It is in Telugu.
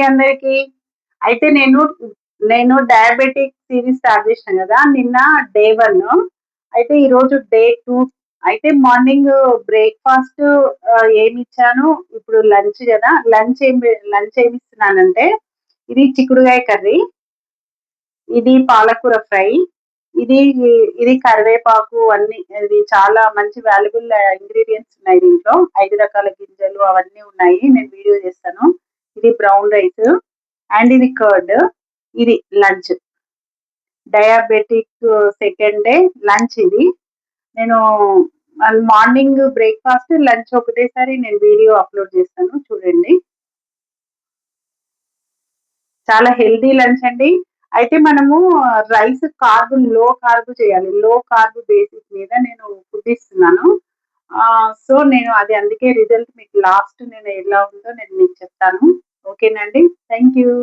అందరికి. అయితే నేను డయాబెటిక్ సిరీస్ స్టార్ట్ చేసినా గదా! నిన్న డే 1 అయితే ఈరోజు డే 2. అయితే మార్నింగ్ బ్రేక్‌ఫాస్ట్ ఏమిచ్చాను, ఇప్పుడు లంచ్ గదా! లంచ్ ఏమిస్తున్నానంటే, ఇది చిక్కుడుగాయ కర్రీ, ఇది పాలకూర ఫ్రై, ఇది ఇది కరివేపాకు అన్నీ ఇది చాలా మంచి వాల్యుబుల్ ఇంగ్రీడియెంట్స్ ఉన్నాయి దీంట్లో. 5 రకాల గింజలు అవన్నీ ఉన్నాయి. నేను వీడియో చేస్తాను. ఇది బ్రౌన్ రైస్ అండ్ ఇది కర్డ్. ఇది lunch. Diabetic second day lunch ఇది. నేను మార్నింగ్ బ్రేక్‌ఫాస్ట్, లంచ్ ఒకటేసారి నేను వీడియో అప్‌లోడ్ చేస్తాను చూడండి. చాలా హెల్తీ లంచ్ అండి. అయితే మనము లో కార్బ్ చేయాలి. లో కార్బ్ బేసిస్ మీద నేను ఫుడ్ ఇస్తున్నాను. సో, నేను అది అందుకే రిజల్ట్ మీకు లాస్ట్ నేను ఎలా ఉందో నేను మీకు చెప్తాను. ఓకేనండి. Thank you.